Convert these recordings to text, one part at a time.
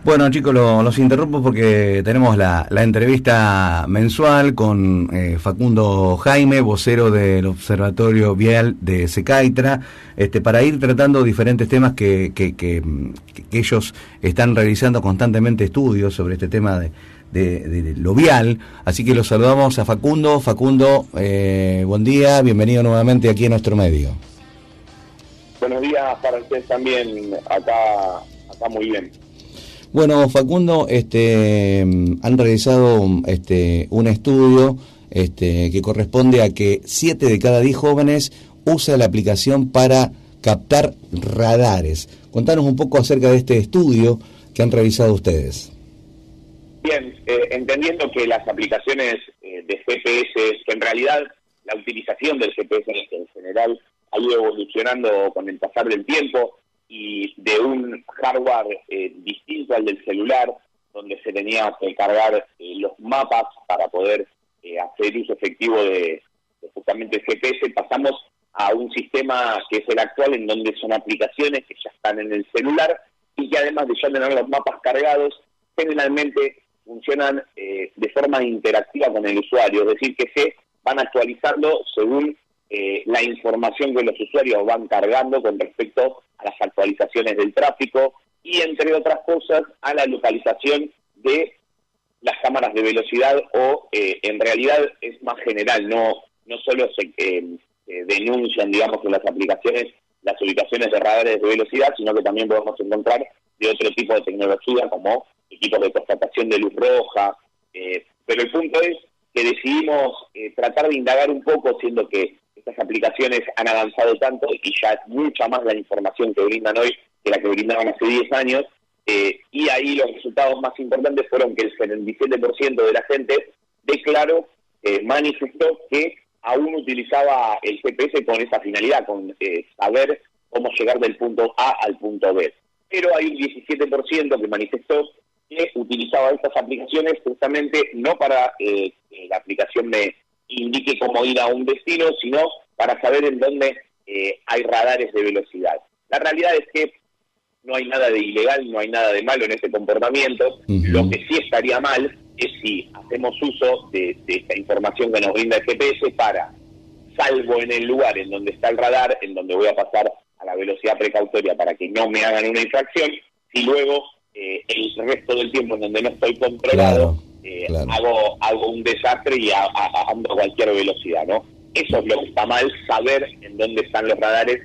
Bueno, chicos, los interrumpo porque tenemos la entrevista mensual con Facundo Jaime, vocero del Observatorio Vial de Secaitra, para ir tratando diferentes temas que ellos están realizando constantemente estudios sobre este tema de lo vial. Así que los saludamos a Facundo. Facundo, buen día, bienvenido nuevamente aquí a nuestro medio. Buenos días para ustedes también, acá muy bien. Bueno, Facundo, han realizado un estudio que corresponde a que 7 de cada 10 jóvenes usa la aplicación para captar radares. Contanos un poco acerca de este estudio que han realizado ustedes. Bien, entendiendo que las aplicaciones de GPS, que en realidad la utilización del GPS en general ha ido evolucionando con el pasar del tiempo, y de un hardware distinto al del celular, donde se tenía que cargar los mapas para poder hacer uso efectivo de justamente el GPS, pasamos a un sistema que es el actual, en donde son aplicaciones que ya están en el celular y que además de ya tener los mapas cargados, generalmente funcionan de forma interactiva con el usuario, es decir, que se van actualizando según la información que los usuarios van cargando con respecto a las actualizaciones del tráfico y, entre otras cosas, a la localización de las cámaras de velocidad o, en realidad, es más general, no solo se denuncian, digamos, en las aplicaciones las ubicaciones de radares de velocidad, sino que también podemos encontrar de otro tipo de tecnología como equipos de constatación de luz roja, pero el punto es que decidimos tratar de indagar un poco, siendo que estas aplicaciones han avanzado tanto y ya es mucha más la información que brindan hoy que la que brindaban hace 10 años, y ahí los resultados más importantes fueron que el 77% de la gente declaró, manifestó que aún utilizaba el GPS con esa finalidad, con saber cómo llegar del punto A al punto B. Pero hay un 17% que manifestó que utilizaba estas aplicaciones justamente no para que la aplicación me indique cómo ir a un destino, sino para saber en dónde hay radares de velocidad. La realidad es que no hay nada de ilegal, no hay nada de malo en ese comportamiento. Uh-huh. Lo que sí estaría mal es si hacemos uso de esta información que nos brinda el GPS para, salvo en el lugar en donde está el radar, en donde voy a pasar a la velocidad precautoria para que no me hagan una infracción, si luego el resto del tiempo en donde no estoy controlado, hago un desastre y ando a cualquier velocidad, ¿no? Eso es lo que está mal, saber en dónde están los radares,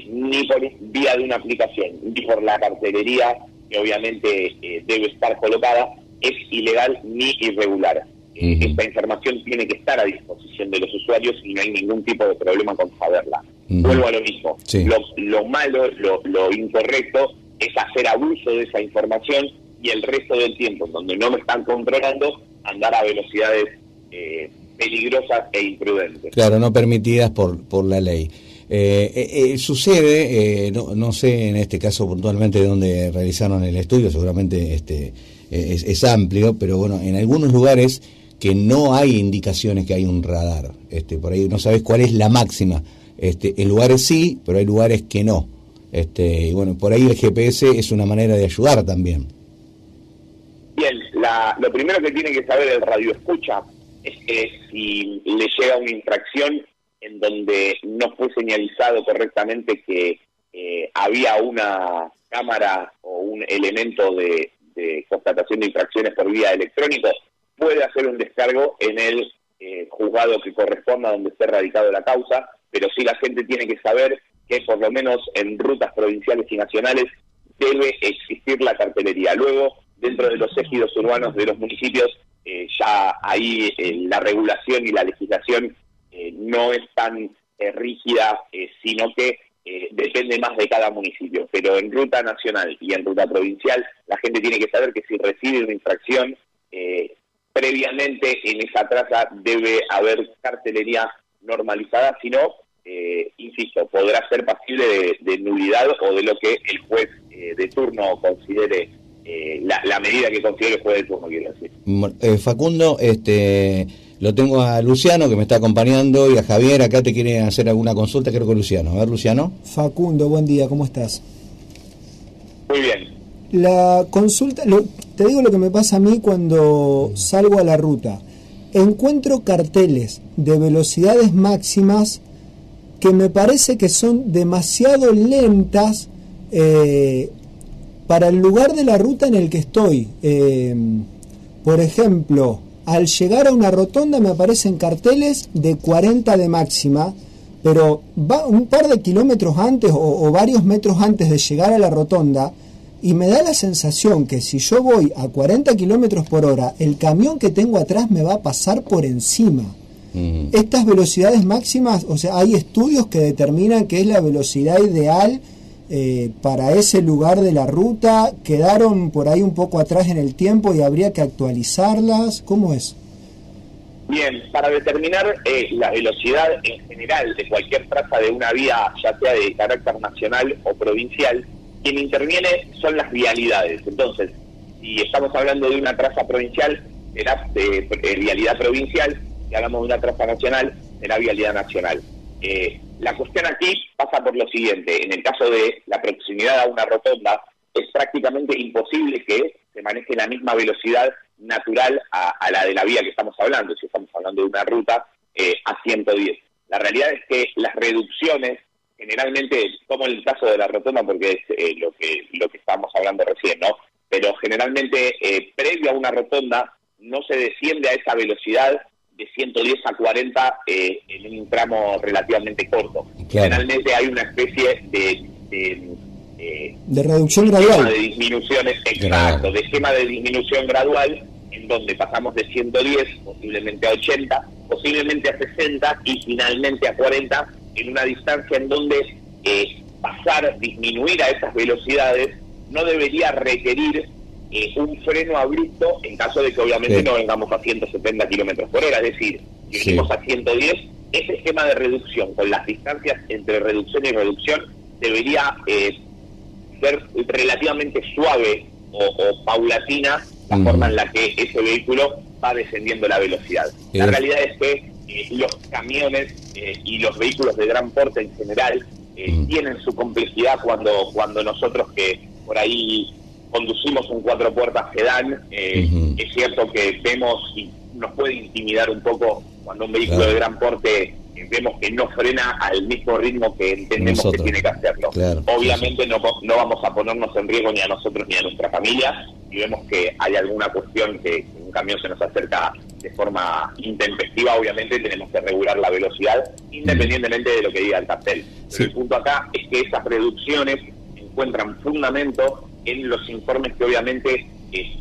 ni por vía de una aplicación, ni por la cartelería, que obviamente debe estar colocada, es ilegal ni irregular. Uh-huh. Esta información tiene que estar a disposición de los usuarios y no hay ningún tipo de problema con saberla. Uh-huh. Vuelvo a lo mismo. Sí. Lo malo, lo incorrecto, es hacer abuso de esa información y el resto del tiempo, en donde no me están controlando, andar a velocidades peligrosas e imprudentes. Claro, no permitidas por la ley. Sucede, no sé en este caso puntualmente de dónde realizaron el estudio, seguramente es amplio, pero bueno, en algunos lugares que no hay indicaciones que hay un radar, por ahí no sabes cuál es la máxima, en lugares sí, pero hay lugares que no. Y bueno, por ahí el GPS es una manera de ayudar también. Bien, lo primero que tiene que saber el radioescucha es que si le llega una infracción en donde no fue señalizado correctamente que había una cámara o un elemento de constatación de infracciones por vía electrónica, puede hacer un descargo en el juzgado que corresponda donde esté radicado la causa, pero sí la gente tiene que saber que por lo menos en rutas provinciales y nacionales debe existir la cartelería. Luego, dentro de los ejidos urbanos de los municipios, ya ahí la regulación y la legislación no es tan rígida, sino que depende más de cada municipio. Pero en ruta nacional y en ruta provincial, la gente tiene que saber que si recibe una infracción, previamente en esa traza debe haber cartelería normalizada, si no, insisto, podrá ser pasible de nulidad o de lo que el juez de turno considere, la medida que considere el juez de turno, quiero decir. Facundo, lo tengo a Luciano que me está acompañando y a Javier, acá te quieren hacer alguna consulta, creo que Luciano. A ver, Luciano. Facundo, buen día, ¿cómo estás? Muy bien. La consulta, te digo lo que me pasa a mí cuando salgo a la ruta. Encuentro carteles de velocidades máximas que me parece que son demasiado lentas para el lugar de la ruta en el que estoy. Por ejemplo, al llegar a una rotonda me aparecen carteles de 40 de máxima, pero va un par de kilómetros antes o varios metros antes de llegar a la rotonda, y me da la sensación que si yo voy a 40 kilómetros por hora, el camión que tengo atrás me va a pasar por encima. Estas velocidades máximas, o sea, hay estudios que determinan que es la velocidad ideal para ese lugar de la ruta. Quedaron por ahí un poco atrás en el tiempo y habría que actualizarlas. ¿Cómo es? Bien, para determinar la velocidad en general de cualquier traza de una vía, ya sea de carácter nacional o provincial, quien interviene son las vialidades. Entonces, si estamos hablando de una traza provincial, será vialidad provincial. Si hablamos de una traza nacional, será vialidad nacional. La cuestión aquí pasa por lo siguiente: en el caso de la proximidad a una rotonda, es prácticamente imposible que se maneje la misma velocidad natural a la de la vía que estamos hablando, si estamos hablando de una ruta a 110. La realidad es que las reducciones, generalmente, como en el caso de la rotonda, porque es lo que estábamos hablando recién, ¿no? Pero generalmente, previo a una rotonda, no se desciende a esa velocidad de 110 a 40 en un tramo relativamente corto. Claro. Generalmente hay una especie de reducción gradual. De disminuciones, exacto, de esquema de disminución gradual, en donde pasamos de 110, posiblemente a 80, posiblemente a 60 y finalmente a 40, en una distancia en donde disminuir a esas velocidades no debería requerir un freno abrupto en caso de que obviamente no vengamos a 170 kilómetros por hora. Es decir, si venimos a 110, ese esquema de reducción con las distancias entre reducción y reducción debería ser relativamente suave o paulatina la forma en la que ese vehículo va descendiendo la velocidad. La realidad es que los camiones y los vehículos de gran porte en general tienen su complejidad cuando nosotros que por ahí conducimos un 4 puertas sedán, es cierto que vemos y nos puede intimidar un poco cuando un vehículo de gran porte vemos que no frena al mismo ritmo que entendemos que tiene que hacerlo. Obviamente no vamos a ponernos en riesgo ni a nosotros ni a nuestra familia, y vemos que hay alguna cuestión que un camión se nos acerca de forma intempestiva. Obviamente tenemos que regular la velocidad independientemente de lo que diga el cartel. Pero el punto acá es que esas reducciones encuentran fundamento en los informes que obviamente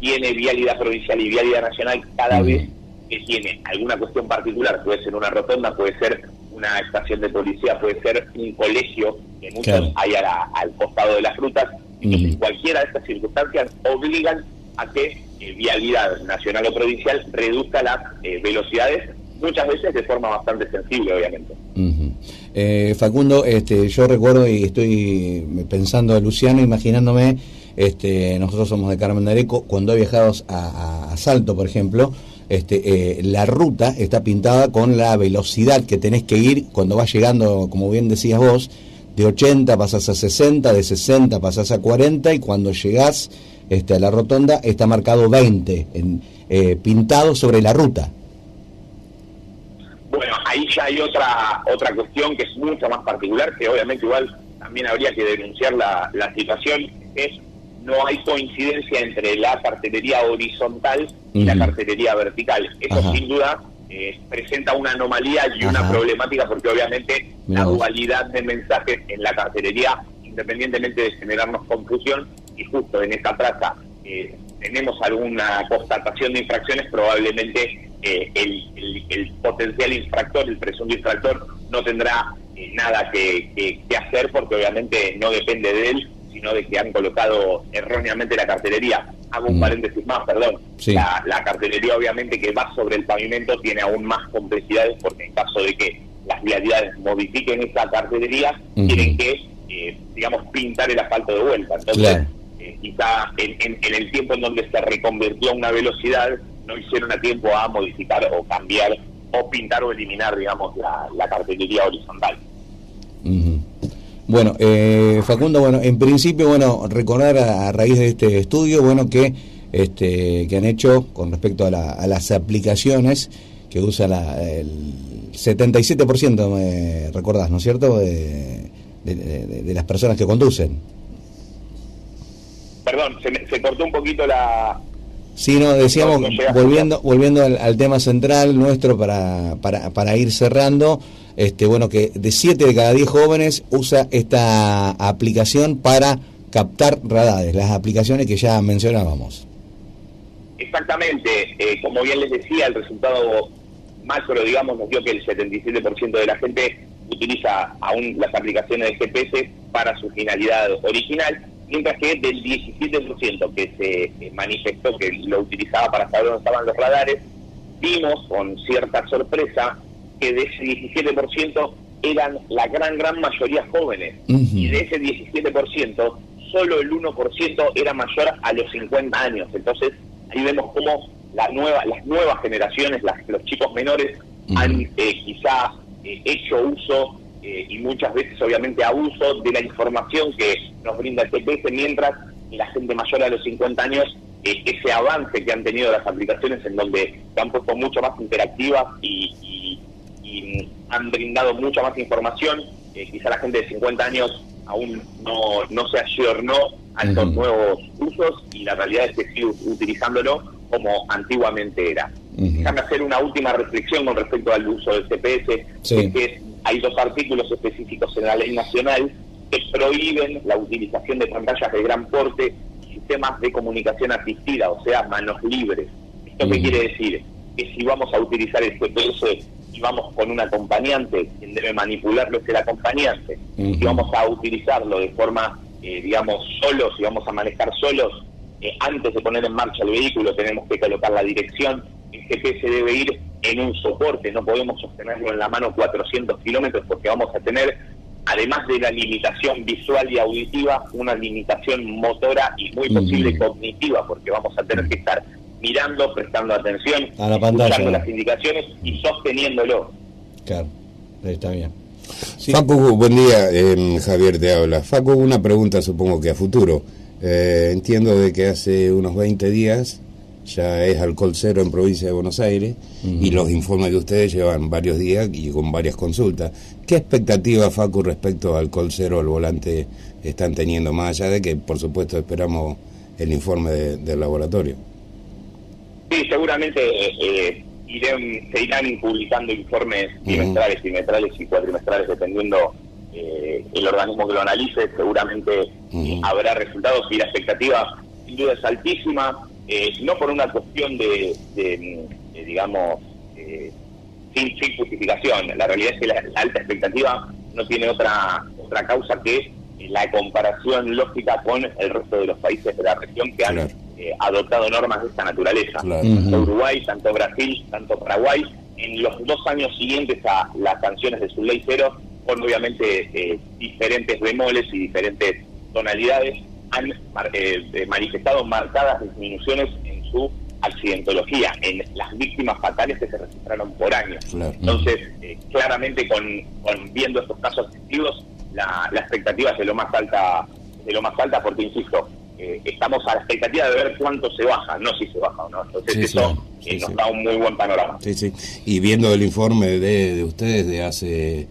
tiene Vialidad Provincial y Vialidad Nacional cada vez que tiene alguna cuestión particular. Puede ser una rotonda, puede ser una estación de policía, puede ser un colegio, que muchos hay al costado de las rutas. Entonces, cualquiera de estas circunstancias obligan a que Vialidad Nacional o Provincial reduzca las velocidades, muchas veces de forma bastante sensible, obviamente. Facundo, yo recuerdo y estoy pensando a Luciano, imaginándome, nosotros somos de Carmen de Areco, cuando he viajado a Salto, por ejemplo, la ruta está pintada con la velocidad que tenés que ir cuando vas llegando, como bien decías vos, de 80 pasás a 60, de 60 pasás a 40, y cuando llegás a la rotonda está marcado 20, pintado sobre la ruta. Bueno, ahí ya hay otra cuestión que es mucho más particular, que obviamente igual también habría que denunciar la situación, es no hay coincidencia entre la cartelería horizontal y la cartelería vertical. Eso sin duda presenta una anomalía y una problemática, porque obviamente la dualidad de mensajes en la cartelería, independientemente de generarnos confusión, y justo en esta traza tenemos alguna constatación de infracciones, probablemente el potencial infractor, el presunto infractor, no tendrá nada que hacer, porque obviamente no depende de él, sino de que han colocado erróneamente la cartelería. Hago un paréntesis más, perdón. La cartelería obviamente que va sobre el pavimento tiene aún más complejidades, porque en caso de que las vialidades modifiquen esa cartelería, tienen que, digamos, pintar el asfalto de vuelta. Entonces, quizá en el tiempo en donde se reconvirtió una velocidad, no hicieron a tiempo a modificar o cambiar o pintar o eliminar, digamos, la cartelería horizontal. Bueno, Facundo, bueno, en principio, bueno, recordar a raíz de este estudio, bueno, que han hecho con respecto a las aplicaciones que usa el 77%, me recordás, ¿no es cierto?, de las personas que conducen. Perdón, se cortó un poquito la... Sí, no, decíamos, volviendo al tema central nuestro para ir cerrando, bueno, que de 7 de cada 10 jóvenes usa esta aplicación para captar radares, las aplicaciones que ya mencionábamos. Exactamente, como bien les decía, el resultado macro, digamos, nos dio que el 77% de la gente utiliza aún las aplicaciones de GPS para su finalidad original, mientras que del 17% que se manifestó que lo utilizaba para saber dónde estaban los radares, vimos con cierta sorpresa que de ese 17% eran la gran mayoría jóvenes, y de ese 17%, solo el 1% era mayor a los 50 años. Entonces, ahí vemos cómo las nuevas generaciones, los chicos menores, han quizá hecho uso y muchas veces obviamente abuso de la información que nos brinda el GPS, mientras la gente mayor a los 50 años, ese avance que han tenido las aplicaciones en donde se han puesto mucho más interactivas y han brindado mucha más información, quizá la gente de 50 años aún no se ayornó a estos nuevos usos, y la realidad es que sigue utilizándolo como antiguamente era. Déjame hacer una última reflexión con respecto al uso del GPS, que hay 2 artículos específicos en la ley nacional que prohíben la utilización de pantallas de gran porte y sistemas de comunicación asistida, o sea, manos libres. ¿Esto qué quiere decir? Que si vamos a utilizar el GPS y vamos con un acompañante, quien debe manipularlo es el acompañante. Si vamos a utilizarlo de forma, digamos, solos, si vamos a manejar solos, antes de poner en marcha el vehículo tenemos que colocar la dirección. El GPS debe ir en un soporte, no podemos sostenerlo en la mano 400 kilómetros, porque vamos a tener, además de la limitación visual y auditiva, una limitación motora y muy posible cognitiva, porque vamos a tener que estar mirando, prestando atención a la pantalla, escuchando las indicaciones y sosteniéndolo. Claro, está bien. Sí. Facu, buen día, Javier te habla. Facu, una pregunta supongo que a futuro. Entiendo de que hace unos 20 días ya es alcohol cero en provincia de Buenos Aires, y los informes de ustedes llevan varios días y con varias consultas. ¿Qué expectativa, Facu, respecto al alcohol cero al volante están teniendo, más allá de que por supuesto esperamos el informe del laboratorio? Sí, seguramente se irán publicando informes trimestrales y cuatrimestrales, dependiendo el organismo que lo analice. Seguramente habrá resultados, y la expectativa sin duda es altísima, no por una cuestión de digamos, sin justificación. La realidad es que la alta expectativa no tiene otra causa que la comparación lógica con el resto de los países de la región que han adoptado normas de esta naturaleza. Tanto Uruguay, tanto Brasil, tanto Paraguay, en los 2 años siguientes a las sanciones de su ley cero, con obviamente diferentes bemoles y diferentes tonalidades, han manifestado marcadas disminuciones en su accidentología, en las víctimas fatales que se registraron por año. Entonces, claramente viendo estos casos activos, la expectativa es de lo más alta, porque insisto, estamos a la expectativa de ver cuánto se baja, no si se baja o no. Entonces nos da un muy buen panorama. Y viendo el informe de ustedes de hace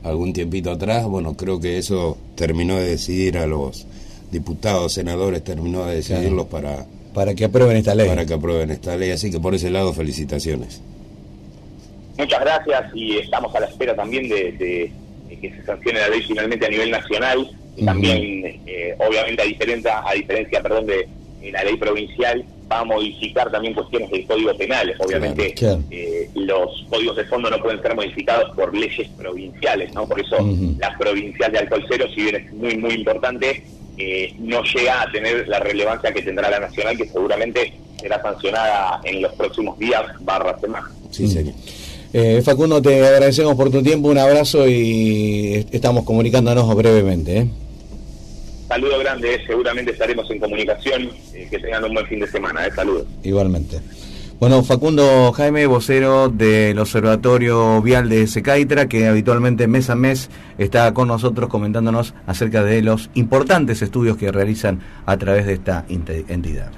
algún tiempito atrás, bueno, creo que eso terminó de decidir a los diputados, senadores, terminó de decidirlos para que aprueben esta ley. Para que aprueben esta ley, así que por ese lado felicitaciones. Muchas gracias, y estamos a la espera también de que se sancione la ley finalmente a nivel nacional, y también obviamente a diferencia de la ley provincial, va a modificar también cuestiones del Código Penal. Obviamente los códigos de fondo no pueden ser modificados por leyes provinciales, ¿no? Por eso la provincial de alcohol cero, si bien es muy muy importante, no llega a tener la relevancia que tendrá la nacional, que seguramente será sancionada en los próximos días / semanas. Sí, señor. Facundo, te agradecemos por tu tiempo, un abrazo, y estamos comunicándonos brevemente. Saludo grande, seguramente estaremos en comunicación, que tengan un buen fin de semana, saludos. Igualmente. Bueno, Facundo Jaime, vocero del Observatorio Vial de Secaitra, que habitualmente mes a mes está con nosotros comentándonos acerca de los importantes estudios que realizan a través de esta entidad.